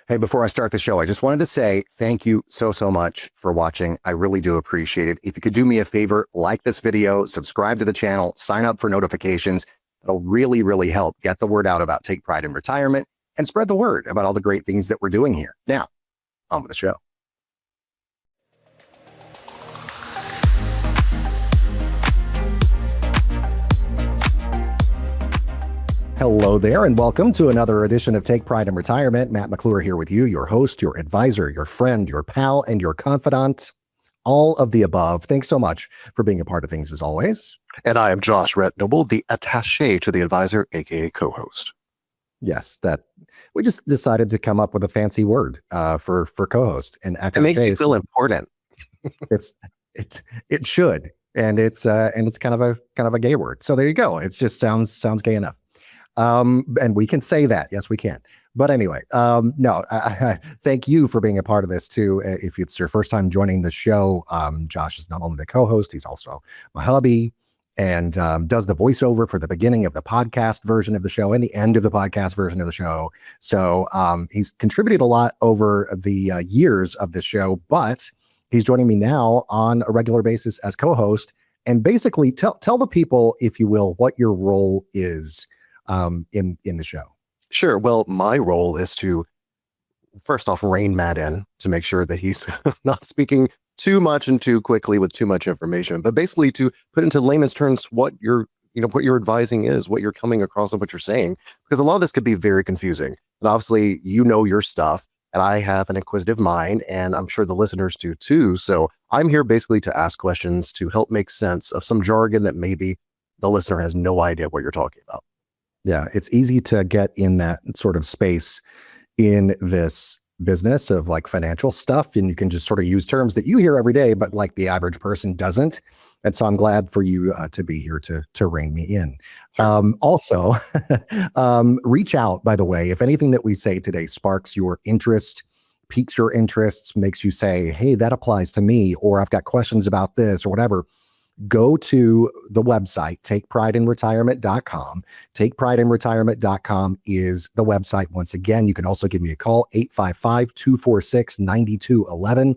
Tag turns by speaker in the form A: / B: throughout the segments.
A: Hey, before I start the show, I just wanted to say thank you so much for watching. I really do appreciate it. If you could do me a favor, like this video, subscribe to the channel, sign up for notifications. It'll really help get the word out about Take Pride in Retirement and spread the word about all the great things that we're doing here. Now, on with the show. Hello there, and welcome to another edition of Take Pride in Retirement. Matt McClure here with you, your host, your advisor, your friend, your pal, and your confidant. All of the above. Thanks so much for being a part of things as always.
B: And I am Josh Noble, the attaché to the advisor, aka co-host.
A: Yes, that we just decided to come up with a fancy word for co-host, and
B: it makes me feel important.
A: it should, and it's kind of a gay word. So there you go. It just sounds gay enough. And we can say that. Yes, we can. But anyway, I thank you for being a part of this too. If it's your first time joining the show, Josh is not only the co-host, he's also my hubby and does the voiceover for the beginning of the podcast version of the show and the end of the podcast version of the show. So he's contributed a lot over the years of this show, but he's joining me now on a regular basis as co-host. And basically tell the people, if you will, what your role is in the show.
B: Sure. Well, my role is to first off rein Matt in to make sure that he's not speaking too much and too quickly with too much information, but basically to put into layman's terms what your advising is, what you're coming across and what you're saying, because a lot of this could be very confusing. And obviously, you know your stuff, and I have an inquisitive mind, and I'm sure the listeners do too. So I'm here basically to ask questions to help make sense of some jargon that maybe the listener has no idea what you're talking about.
A: Yeah, it's easy to get in that sort of space in this business of like financial stuff, and you can just sort of use terms that you hear every day, but like the average person doesn't. And so I'm glad for you to be here to rein me in. Sure. Also, reach out, by the way, if anything that we say today sparks your interest, piques your interests, makes you say, hey, that applies to me, or I've got questions about this or whatever. Go to the website, takeprideinretirement.com. Takeprideinretirement.com is the website. Once again, you can also give me a call, 855-246-9211,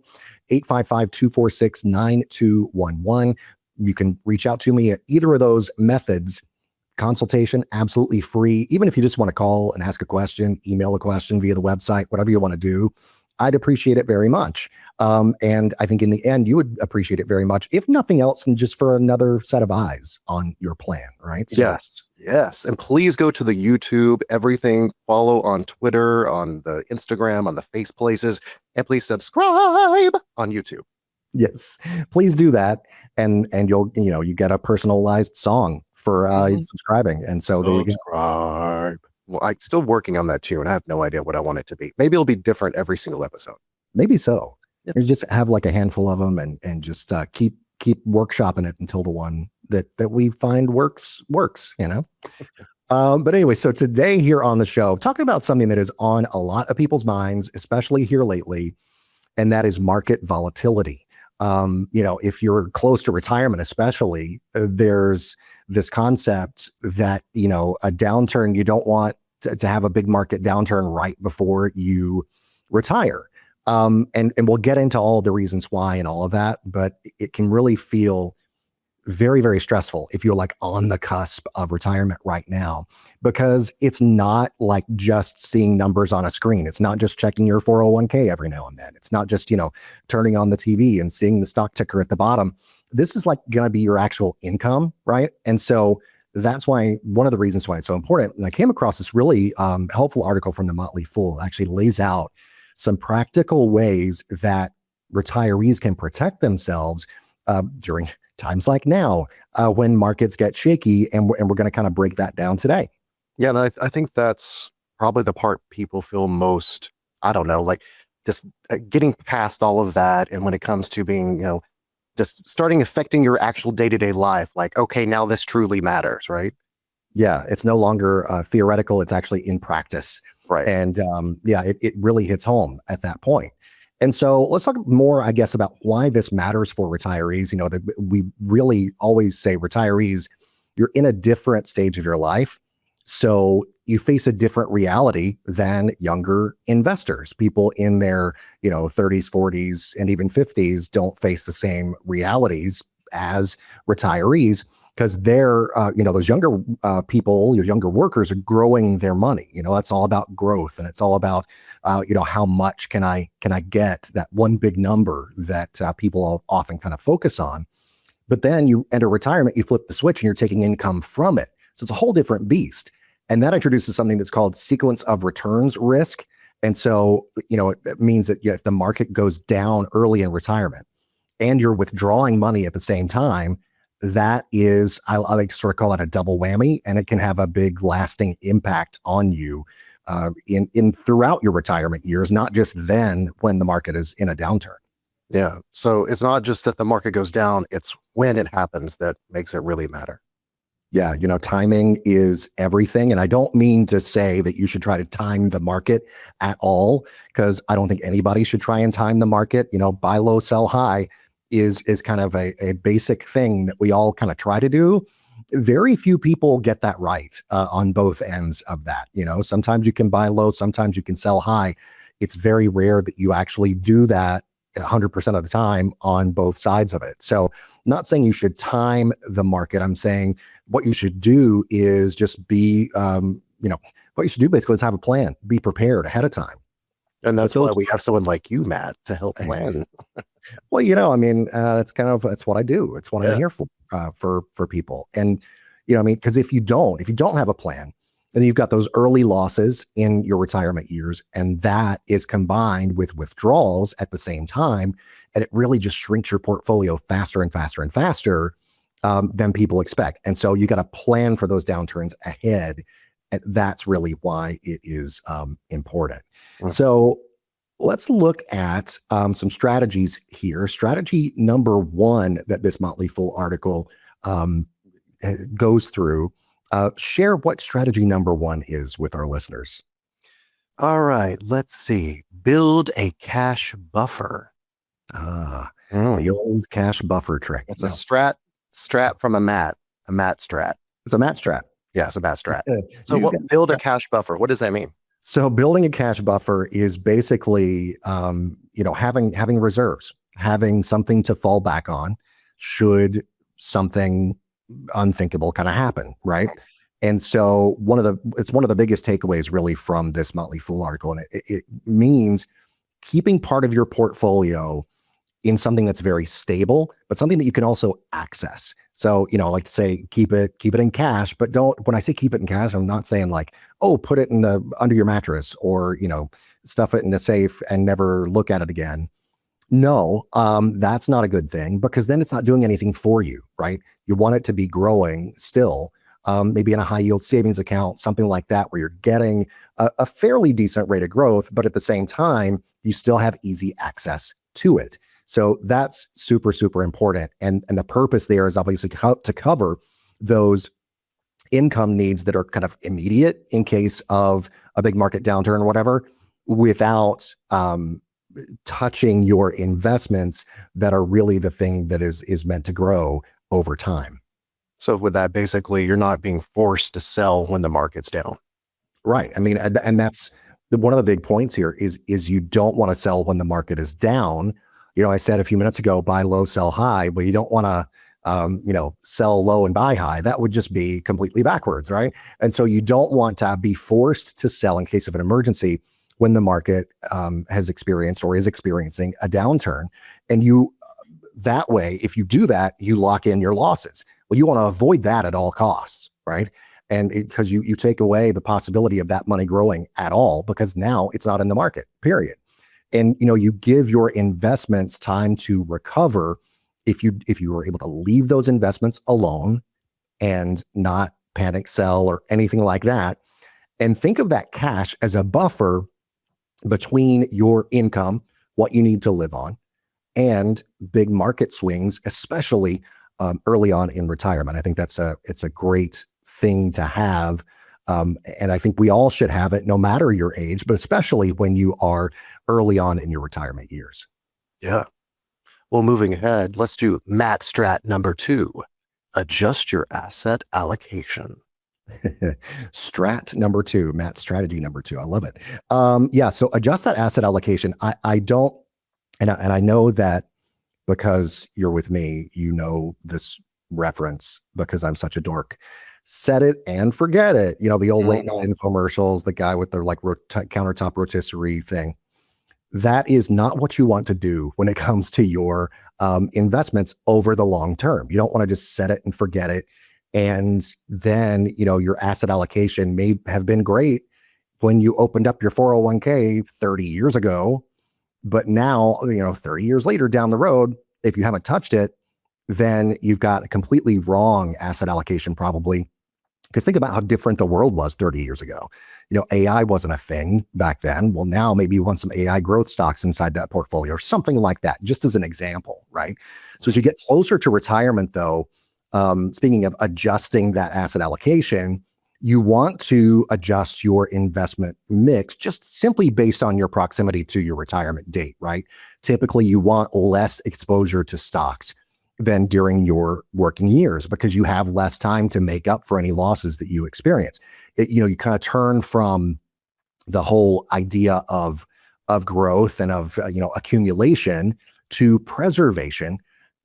A: 855-246-9211. You can reach out to me at either of those methods. Consultation, absolutely free. Even if you just want to call and ask a question, email a question via the website, whatever you want to do, I'd appreciate it very much. And I think in the end, you would appreciate it very much, if nothing else, and just for another set of eyes on your plan, right?
B: So, yes. And please go to the YouTube, everything, follow on Twitter, on the Instagram, on the face places, and please subscribe on YouTube.
A: Yes, please do that. And you get a personalized song for subscribing. And so there you go.
B: Well, I'm still working on that too, and I have no idea what I want it to be. Maybe it'll be different every single episode.
A: Maybe so. Yep. You just have like a handful of them and just keep workshopping it until the one that we find works, But anyway, so today here on the show, talking about something that is on a lot of people's minds, especially here lately, and that is market volatility. If you're close to retirement, especially, there's this concept that, a downturn, you don't want to have a big market downturn right before you retire. And we'll get into all the reasons why and all of that, but it can really feel very, very stressful if you're like on the cusp of retirement right now, because it's not like just seeing numbers on a screen. It's not just checking your 401k every now and then. It's not just, turning on the TV and seeing the stock ticker at the bottom. This is like going to be your actual income, right? And so that's why one of the reasons why it's so important. And I came across this really helpful article from the Motley Fool. It actually lays out some practical ways that retirees can protect themselves during times like now, when markets get shaky, and we're going to kind of break that down today.
B: Yeah, and I think that's probably the part people feel most, like just getting past all of that. And when it comes to being, just starting affecting your actual day-to-day life, like, okay, now this truly matters, right?
A: Yeah, it's no longer theoretical. It's actually in practice.
B: Right.
A: And it really hits home at that point. And so let's talk more, I guess, about why this matters for retirees. We really always say retirees, you're in a different stage of your life. So you face a different reality than younger investors. People in their, 30s, 40s, and even 50s don't face the same realities as retirees because they're, those younger people, your younger workers are growing their money. That's all about growth, and it's all about, how much can I get, that one big number that people often kind of focus on. But then you enter retirement, you flip the switch, and you're taking income from it. So it's a whole different beast. And that introduces something that's called sequence of returns risk. And so, it means that if the market goes down early in retirement and you're withdrawing money at the same time, that is, I like to sort of call it a double whammy, and it can have a big lasting impact on you in throughout your retirement years, not just then when the market is in a downturn.
B: Yeah. So it's not just that the market goes down, it's when it happens that makes it really matter.
A: Yeah, timing is everything. And I don't mean to say that you should try to time the market at all, because I don't think anybody should try and time the market. Buy low, sell high is kind of a basic thing that we all kind of try to do. Very few people get that right on both ends of that. Sometimes you can buy low, sometimes you can sell high. It's very rare that you actually do that 100% of the time on both sides of it. So I'm not saying you should time the market. I'm saying what you should do is just be, what you should do basically is have a plan, be prepared ahead of time.
B: And that's why we have someone like you, Matt, to help plan.
A: Well, that's what I do. It's what I'm here for people. And, because if you don't have a plan, then you've got those early losses in your retirement years, and that is combined with withdrawals at the same time. And it really just shrinks your portfolio faster and faster and faster than people expect. And so you got to plan for those downturns ahead. And that's really why it is important. Mm-hmm. So let's look at some strategies here. Strategy number one that this Motley Fool article goes through. Share what strategy number one is with our listeners.
B: All right, let's see. Build a cash buffer.
A: The old cash buffer trick.
B: It's a strat from a mat strat.
A: It's a mat strat.
B: Yeah, it's a mat strat. So build a cash buffer. What does that mean?
A: So building a cash buffer is basically, having reserves, having something to fall back on should something unthinkable kind of happen, right? And so it's one of the biggest takeaways really from this Motley Fool article, and it means keeping part of your portfolio in something that's very stable, but something that you can also access. So, I like to say keep it in cash, but when I say keep it in cash, I'm not saying like, oh, put it under your mattress or, stuff it in a safe and never look at it again. No, that's not a good thing, because then it's not doing anything for you, right? You want it to be growing still, maybe in a high yield savings account, something like that, where you're getting a fairly decent rate of growth, but at the same time, you still have easy access to it. So that's super, super important. And the purpose there is obviously to cover those income needs that are kind of immediate in case of a big market downturn or whatever, without touching your investments that are really the thing that is meant to grow over time.
B: So with that, basically, you're not being forced to sell when the market's down.
A: Right. I mean, and that's one of the big points here is you don't want to sell when the market is down. I said a few minutes ago, buy low, sell high, but you don't want to, sell low and buy high. That would just be completely backwards, right? And so you don't want to be forced to sell in case of an emergency when the market has experienced or is experiencing a downturn. And that way, if you do that, you lock in your losses. Well, you want to avoid that at all costs, right? And because you take away the possibility of that money growing at all, because now it's not in the market, period. And, you give your investments time to recover if you were able to leave those investments alone and not panic sell or anything like that. And think of that cash as a buffer between your income, what you need to live on, and big market swings, especially early on in retirement. I think it's a great thing to have. And I think we all should have it no matter your age, but especially when you are early on in your retirement years.
B: Yeah. Well, moving ahead, let's do Matt Strat number 2. Adjust your asset allocation.
A: Strat number two, Matt, strategy number two. I love it. Yeah. So adjust that asset allocation. I don't, and I know that because you're with me, you know this reference because I'm such a dork. Set it and forget it. You know, the old late night infomercials, the guy with the like countertop rotisserie thing. That is not what you want to do when it comes to your investments over the long term. You don't want to just set it and forget it. And then, you know, your asset allocation may have been great when you opened up your 401k 30 years ago. But now, you know, 30 years later down the road, if you haven't touched it, then you've got a completely wrong asset allocation probably. Because think about how different the world was 30 years ago. You know, AI wasn't a thing back then. Well, now maybe you want some AI growth stocks inside that portfolio or something like that, just as an example, right? So as you get closer to retirement, though, speaking of adjusting that asset allocation, you want to adjust your investment mix just simply based on your proximity to your retirement date, right? Typically, you want less exposure to stocks than during your working years because you have less time to make up for any losses that you experience. You know, you kind of turn from the whole idea of growth and of accumulation to preservation,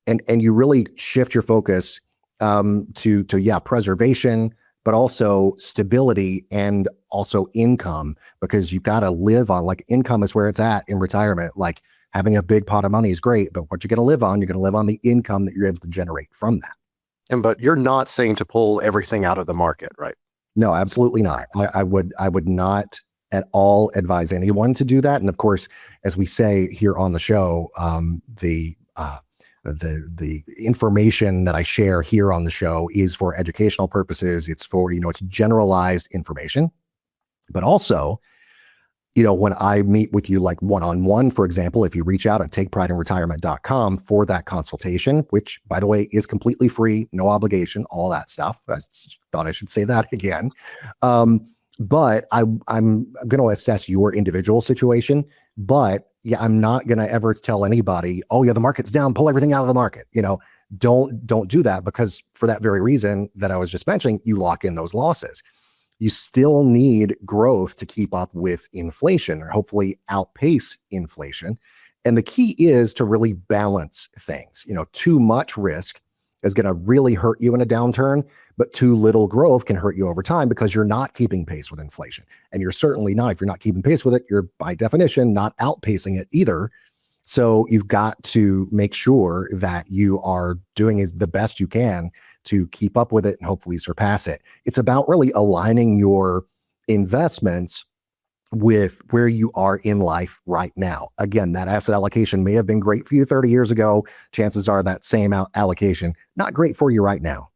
A: and you really shift your focus to preservation, but also stability and also income, because you've got to live on, like, income is where it's at in retirement. Like, having a big pot of money is great, but what you're going to live on, you're going to live on the income that you're able to generate from that.
B: But you're not saying to pull everything out of the market, right?
A: No, absolutely not. I would not at all advise anyone to do that. And of course, as we say here on the show, the information that I share here on the show is for educational purposes. It's for, it's generalized information, but also, when I meet with you, like one-on-one, for example, if you reach out at takeprideinretirement.com for that consultation, which, by the way, is completely free, no obligation, all that stuff. I thought I should say that again. But I'm going to assess your individual situation. But yeah, I'm not going to ever tell anybody, oh yeah, the market's down, pull everything out of the market. Don't do that, because for that very reason that I was just mentioning, you lock in those losses. You still need growth to keep up with inflation, or hopefully outpace inflation. And the key is to really balance things. Too much risk is going to really hurt you in a downturn, but too little growth can hurt you over time because you're not keeping pace with inflation. And you're certainly not, if you're not keeping pace with it, you're by definition not outpacing it either. So you've got to make sure that you are doing the best you can to keep up with it and hopefully surpass it. It's about really aligning your investments with where you are in life right now. Again, that asset allocation may have been great for you 30 years ago. Chances are that same allocation, not great for you right now.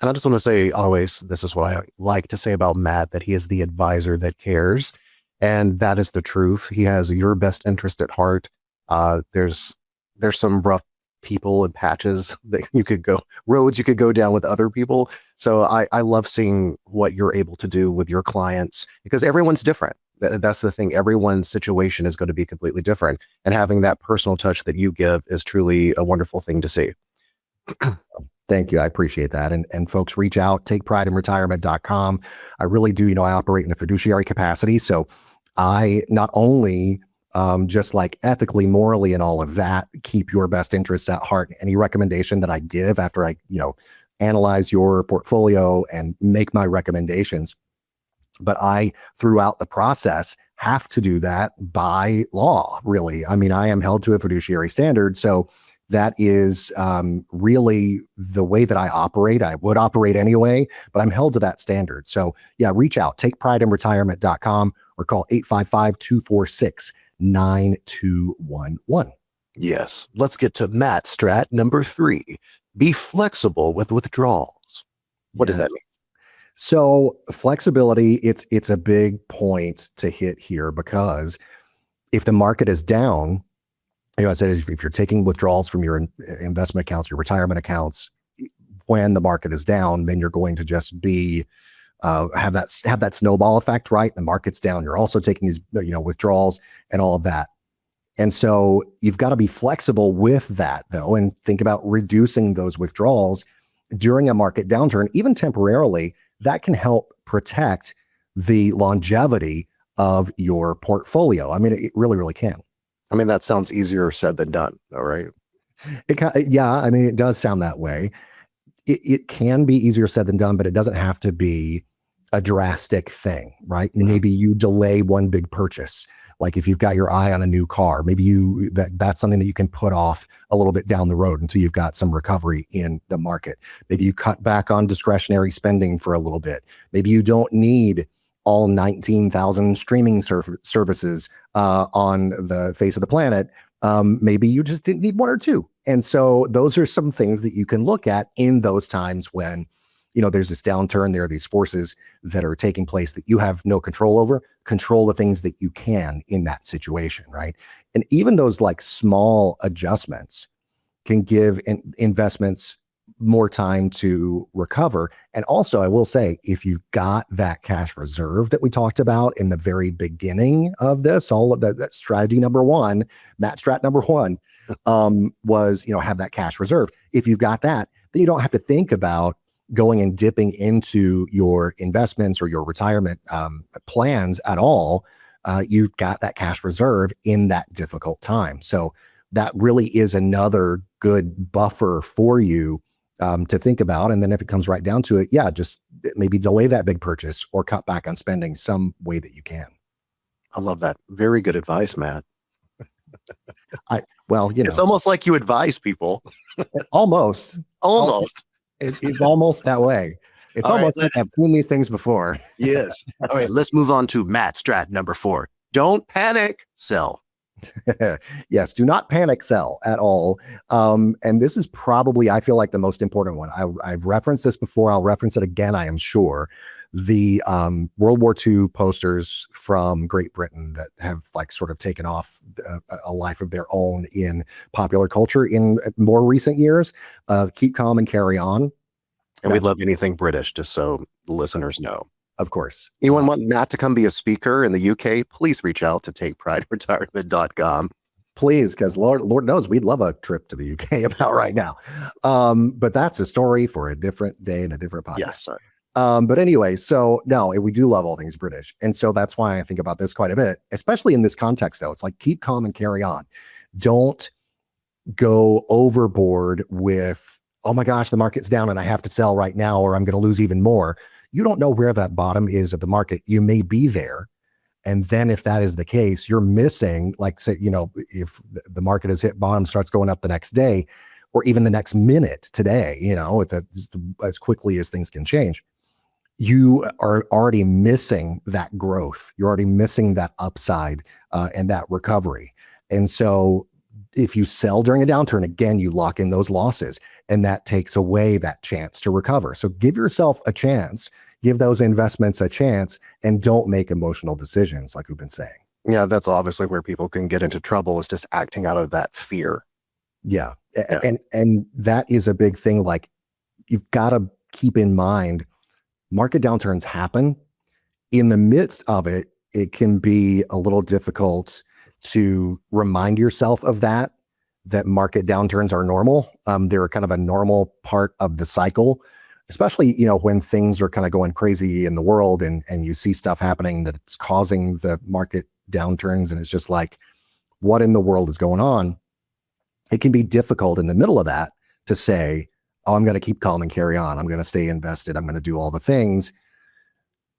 B: And I just want to say, always, this is what I like to say about Matt, that he is the advisor that cares. And that is the truth. He has your best interest at heart. There's some rough people and patches that roads you could go down with other people. So I love seeing what you're able to do with your clients, because everyone's different. That's the thing. Everyone's situation is going to be completely different. And having that personal touch that you give is truly a wonderful thing to see.
A: Thank you. I appreciate that. And folks, reach out, takeprideinretirement.com. I really do, I operate in a fiduciary capacity. So I not only just like ethically, morally, and all of that, keep your best interests at heart. Any recommendation that I give after I, analyze your portfolio and make my recommendations, but I, throughout the process, have to do that by law, really. I mean, I am held to a fiduciary standard. So that is really the way that I operate. I would operate anyway, but I'm held to that standard. So yeah, reach out, takeprideinretirement.com, or call 855-246-9211.
B: Yes. Let's get to Matt Strat number 3. Be flexible with withdrawals. What does that mean?
A: So flexibility, it's a big point to hit here, because if the market is down, I said, if you're taking withdrawals from your investment accounts, your retirement accounts, when the market is down, then you're going to just be have that snowball effect, right? The market's down. You're also taking these withdrawals and all of that. And so you've got to be flexible with that, though, and think about reducing those withdrawals during a market downturn, even temporarily, that can help protect the longevity of your portfolio. I mean, it really, really can.
B: I mean, that sounds easier said than done. All right.
A: Yeah, I mean, it does sound that way. It can be easier said than done, but it doesn't have to be a drastic thing, right? Maybe you delay one big purchase. Like if you've got your eye on a new car, maybe that's something that you can put off a little bit down the road until you've got some recovery in the market. Maybe you cut back on discretionary spending for a little bit. Maybe you don't need all 19,000 streaming services on the face of the planet. Maybe you just didn't need one or two. And so those are some things that you can look at in those times when, there's this downturn. There are these forces that are taking place that you have no control over. Control the things that you can in that situation, right? And even those like small adjustments can give investments more time to recover. And also, I will say, if you've got that cash reserve that we talked about in the very beginning of this, all of that strategy number one, Matt Strat number one, was, have that cash reserve. If you've got that, then you don't have to think about going and dipping into your investments or your retirement plans at all. You've got that cash reserve in that difficult time. So that really is another good buffer for you to think about. And then if it comes right down to it, yeah, just maybe delay that big purchase or cut back on spending some way that you can.
B: I love that. Very good advice, Matt.
A: It's
B: almost like you advise people.
A: Almost. It's almost that way. It's almost like I've seen these things before.
B: Yes. All right, let's move on to Matt Strat number 4. Don't panic, sell.
A: Yes, do not panic sell at all. And this is probably, I feel like, the most important one. I've referenced this before. I'll reference it again, I am sure. The World War II posters from Great Britain that have like sort of taken off a life of their own in popular culture in more recent years. Keep calm and carry on.
B: And we'd love anything British, just so the listeners know.
A: Of course.
B: Anyone want Matt to come be a speaker in the UK? Please reach out to takeprideretirement.com.
A: Please, because Lord knows we'd love a trip to the UK about right now. But that's a story for a different day and a different podcast.
B: Yes, sorry.
A: But anyway, so no, we do love all things British. And so that's why I think about this quite a bit, especially in this context, though. It's like, keep calm and carry on. Don't go overboard with, oh my gosh, the market's down and I have to sell right now or I'm going to lose even more. You don't know where that bottom is of the market. You may be there. And then if that is the case, you're missing, like, say, if the market has hit bottom, starts going up the next day, or even the next minute today, as quickly as things can change, you are already missing that growth. You're already missing that upside and that recovery. And so if you sell during a downturn, again, you lock in those losses and that takes away that chance to recover. So give yourself a chance, give those investments a chance, and don't make emotional decisions like we've been saying.
B: Yeah, that's obviously where people can get into trouble, is just acting out of that fear.
A: Yeah. And that is a big thing. Like, you've got to keep in mind, market downturns happen. In the midst of it, it can be a little difficult to remind yourself of that market downturns are normal. They're kind of a normal part of the cycle, especially, when things are kind of going crazy in the world and you see stuff happening that's causing the market downturns. And it's just like, what in the world is going on? It can be difficult in the middle of that to say, oh, I'm going to keep calm and carry on. I'm going to stay invested. I'm going to do all the things.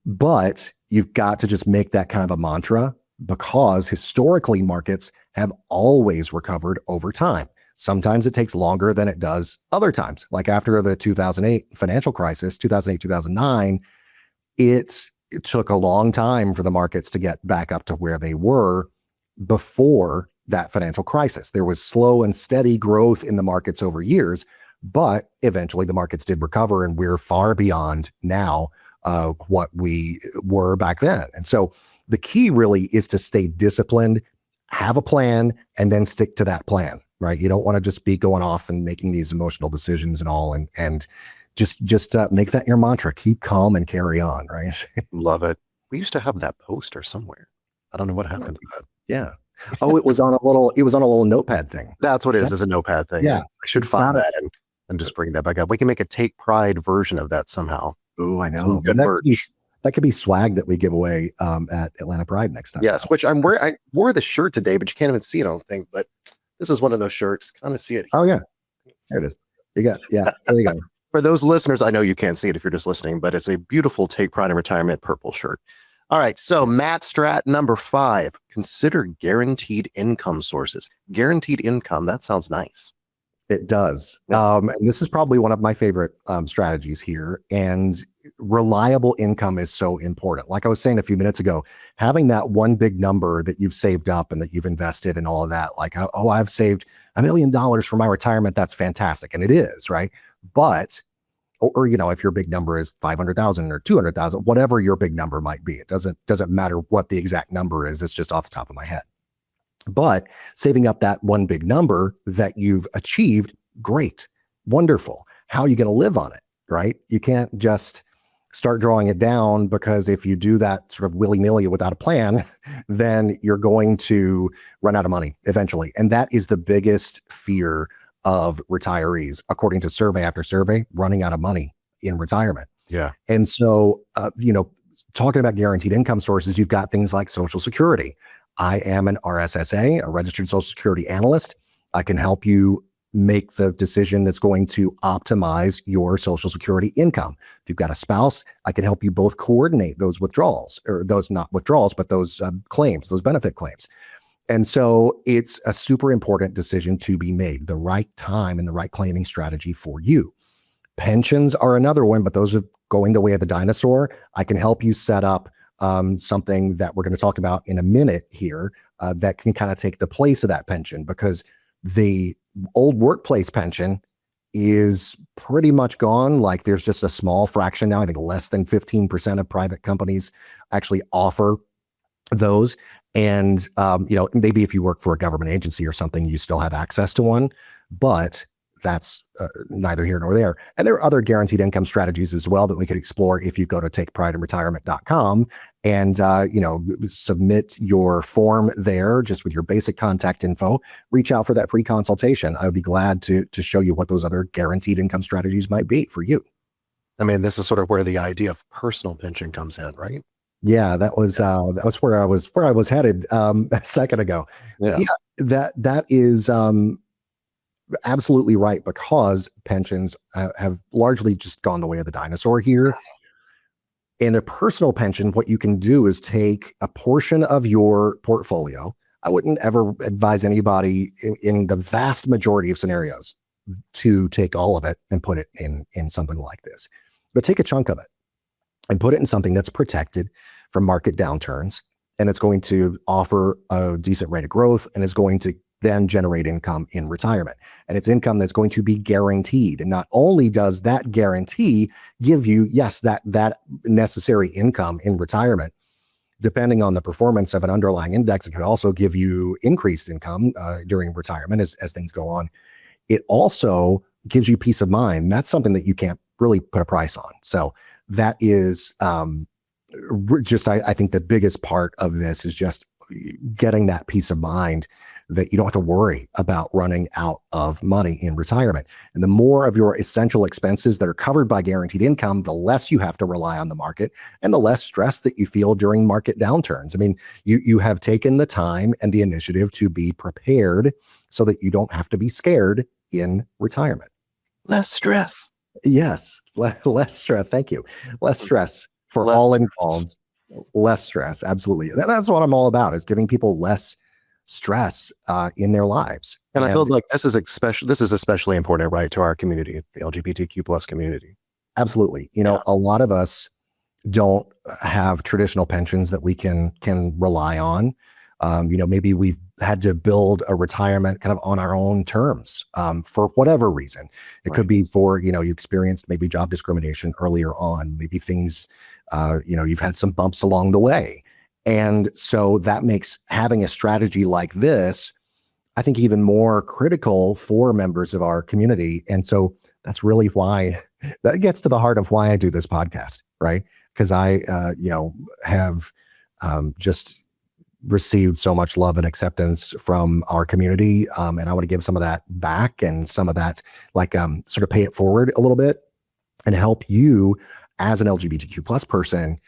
A: But you've got to just make that kind of a mantra, because historically markets have always recovered over time. Sometimes it takes longer than it does other times. Like after the 2008 financial crisis, 2008, 2009, it took a long time for the markets to get back up to where they were before that financial crisis. There was slow and steady growth in the markets over years, but eventually the markets did recover, and we're far beyond now what we were back then. And so the key really is to stay disciplined, have a plan, and then stick to that plan, right? You don't want to just be going off and making these emotional decisions and all, and just make that your mantra. Keep calm and carry on, right?
B: Love it. We used to have that poster somewhere. I don't know what happened to that.
A: Yeah. Oh, it was on a little notepad thing.
B: That's what it is. It's a notepad thing.
A: Yeah.
B: I should find that and just bring that back up. We can make a Take Pride version of that somehow.
A: Oh, I
B: Some
A: know.
B: good merch.
A: That could be swag that we give away at Atlanta Pride next time.
B: Yes, which I'm wearing. I wore the shirt today, but you can't even see it, I don't think. But this is one of those shirts. Kind of see it
A: Oh,
B: here.
A: yeah. There it is. Yeah, there you go.
B: For those listeners, I know you can't see it if you're just listening, but it's a beautiful Take Pride in Retirement purple shirt. All right. So Matt Strat, number 5, consider guaranteed income sources. Guaranteed income. That sounds nice.
A: It does.
B: Yeah.
A: And this is probably one of my favorite strategies here. And reliable income is so important. Like I was saying a few minutes ago, having that one big number that you've saved up and that you've invested and all of that, like, oh, I've saved $1 million for my retirement. That's fantastic. And it is, right? But, or if your big number is 500,000 or 200,000, whatever your big number might be, it doesn't matter what the exact number is. It's just off the top of my head. But saving up that one big number that you've achieved, great, wonderful. How are you going to live on it, right? You can't just start drawing it down, because if you do that sort of willy-nilly without a plan, then you're going to run out of money eventually. And that is the biggest fear of retirees, according to survey after survey, running out of money in retirement.
B: Yeah.
A: And so, talking about guaranteed income sources, you've got things like Social Security. I am an RSSA, a registered Social Security analyst. I can help you make the decision that's going to optimize your Social Security income. If you've got a spouse, I can help you both coordinate those withdrawals, or those not withdrawals, but those claims, those benefit claims. And so it's a super important decision to be made, the right time and the right claiming strategy for you. Pensions are another one, but those are going the way of the dinosaur. I can help you set up something that we're going to talk about in a minute here that can kind of take the place of that pension, because the old workplace pension is pretty much gone. Like, there's just a small fraction now. I think less than 15% of private companies actually offer those. And, maybe if you work for a government agency or something, you still have access to one, but that's neither here nor there. And there are other guaranteed income strategies as well that we could explore if you go to takeprideinretirement.com and, submit your form there just with your basic contact info. Reach out for that free consultation. I would be glad to show you what those other guaranteed income strategies might be for you.
B: I mean, this is sort of where the idea of personal pension comes in, right?
A: Yeah, that was where I was headed a second ago.
B: Yeah.
A: That is absolutely right, because pensions have largely just gone the way of the dinosaur here. In a personal pension, what you can do is take a portion of your portfolio. I wouldn't ever advise anybody in the vast majority of scenarios to take all of it and put it in something like this, but take a chunk of it and put it in something that's protected from market downturns, and it's going to offer a decent rate of growth, and is going to then generate income in retirement. And it's income that's going to be guaranteed. And not only does that guarantee give you, yes, that necessary income in retirement, depending on the performance of an underlying index, it can also give you increased income during retirement as things go on. It also gives you peace of mind. That's something that you can't really put a price on. So that is I think the biggest part of this is just getting that peace of mind that you don't have to worry about running out of money in retirement. And the more of your essential expenses that are covered by guaranteed income, the less you have to rely on the market, and the less stress that you feel during market downturns. I mean, you have taken the time and the initiative to be prepared so that you don't have to be scared in retirement.
B: Less stress.
A: Yes, less stress. Thank you. Less stress for
B: Less
A: all
B: stress.
A: involved. Less stress. Absolutely. That's what I'm all about, is giving people less stress in their lives.
B: And I feel like this is especially important, right, to our community, the LGBTQ plus community.
A: Absolutely. A lot of us don't have traditional pensions that we can rely on. Maybe we've had to build a retirement kind of on our own terms for whatever reason. It could be for, you experienced maybe job discrimination earlier on, maybe things, you've had some bumps along the way. And so that makes having a strategy like this, I think, even more critical for members of our community. And so that's really why that gets to the heart of why I do this podcast, right? Because I, have just received so much love and acceptance from our community. And I want to give some of that back, and some of that, sort of pay it forward a little bit and help you as an LGBTQ plus person,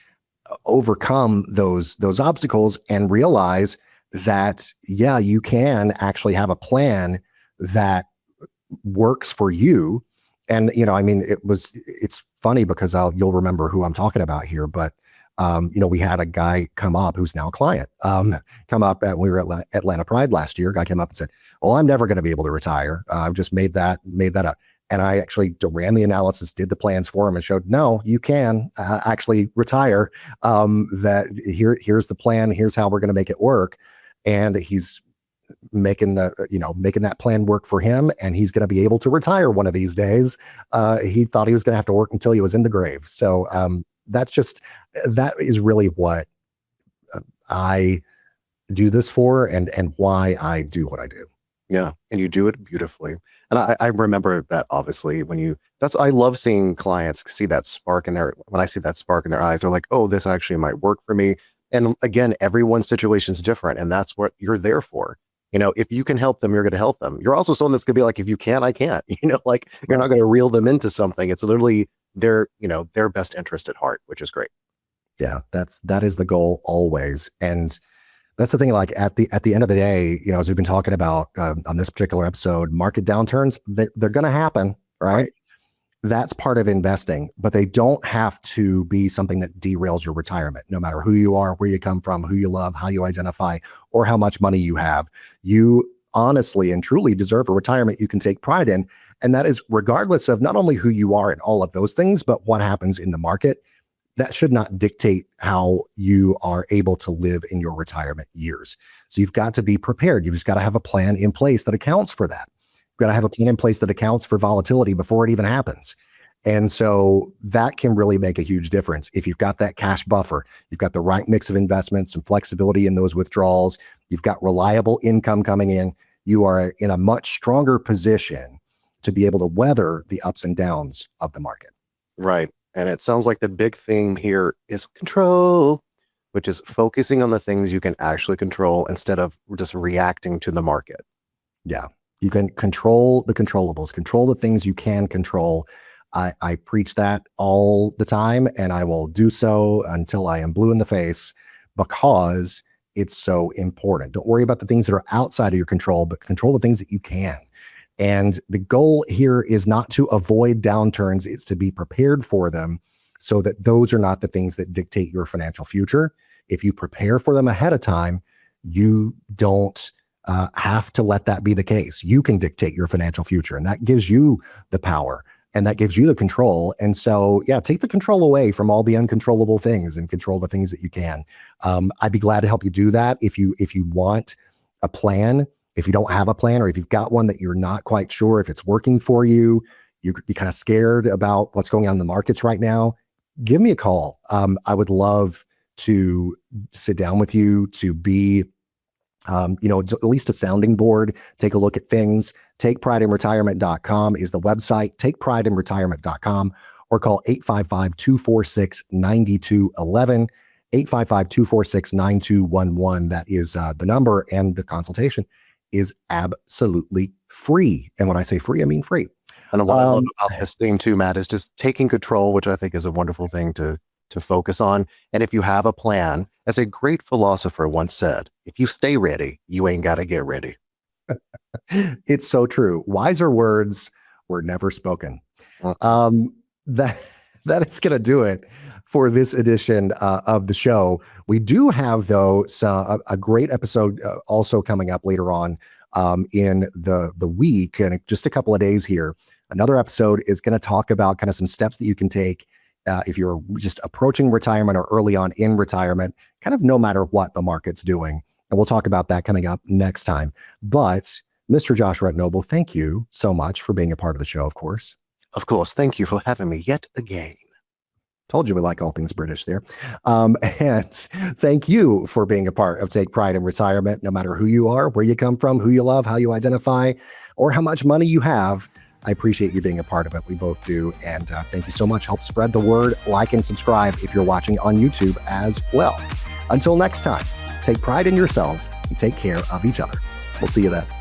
A: overcome those obstacles and realize that, yeah, you can actually have a plan that works for you. And, I mean, it's funny because you'll remember who I'm talking about here, but, we had a guy come up who's now a client, come up we were at Atlanta Pride last year. A guy came up and said, well, I'm never going to be able to retire. I've just made that up. And I actually ran the analysis, did the plans for him and showed, no, you can actually retire. Here's the plan. Here's how we're going to make it work. And he's making that plan work for him. And he's going to be able to retire one of these days. He thought he was going to have to work until he was in the grave. So that is really what I do this for and why I do what I do.
B: Yeah. And you do it beautifully. And I remember that obviously I love seeing clients see that spark when I see that spark in their eyes, they're like, oh, this actually might work for me. And again, everyone's situation is different. And that's what you're there for. If you can help them, you're going to help them. You're also someone that's going to be like, if you can't, I can't, you're not going to reel them into something. It's literally their best interest at heart, which is great.
A: Yeah, that is the goal always. And that's the thing, like at the end of the day, as we've been talking about on this particular episode, market downturns, they're going to happen, right? That's part of investing, but they don't have to be something that derails your retirement, no matter who you are, where you come from, who you love, how you identify, or how much money you have. You honestly and truly deserve a retirement you can take pride in. And that is regardless of not only who you are and all of those things, but what happens in the market. That should not dictate how you are able to live in your retirement years. So you've got to be prepared. You've just got to have a plan in place that accounts for that. You've got to have a plan in place that accounts for volatility before it even happens. And so that can really make a huge difference. If you've got that cash buffer, you've got the right mix of investments, some flexibility in those withdrawals, you've got reliable income coming in, you are in a much stronger position to be able to weather the ups and downs of the market.
B: Right. And it sounds like the big theme here is control, which is focusing on the things you can actually control instead of just reacting to the market.
A: Yeah. You can control the controllables, control the things you can control. I preach that all the time, and I will do so until I am blue in the face because it's so important. Don't worry about the things that are outside of your control, but control the things that you can. And the goal here is not to avoid downturns, it's to be prepared for them so that those are not the things that dictate your financial future. If you prepare for them ahead of time, you don't have to let that be the case. You can dictate your financial future, and that gives you the power and that gives you the control. And so, yeah, take the control away from all the uncontrollable things and control the things that you can. I'd be glad to help you do that. If you want a plan, if you don't have a plan, or if you've got one that you're not quite sure if it's working for you, you're kind of scared about what's going on in the markets right now, give me a call. I would love to sit down with you to be, at least a sounding board, take a look at things. TakePrideInRetirement.com is the website, TakePrideInRetirement.com, or call 855-246-9211, 855-246-9211. That is the number, and the consultation is absolutely free. And when I say free, I mean free.
B: And what I love about this theme too, Matt, is just taking control, which I think is a wonderful thing to focus on. And if you have a plan, as a great philosopher once said, if you stay ready, you ain't got to get ready.
A: It's so true. Wiser words were never spoken. That is going to do it for this edition of the show. We do have, though, a great episode also coming up later on in the week, and just a couple of days here. Another episode is going to talk about kind of some steps that you can take if you're just approaching retirement or early on in retirement, kind of no matter what the market's doing. And we'll talk about that coming up next time. But Mr. Joshua Noble, thank you so much for being a part of the show, of course.
B: Of course. Thank you for having me yet again.
A: Told you we like all things British there. And thank you for being a part of Take Pride in Retirement, no matter who you are, where you come from, who you love, how you identify, or how much money you have. I appreciate you being a part of it. We both do. And thank you so much. Help spread the word. Like and subscribe if you're watching on YouTube as well. Until next time, take pride in yourselves and take care of each other. We'll see you then.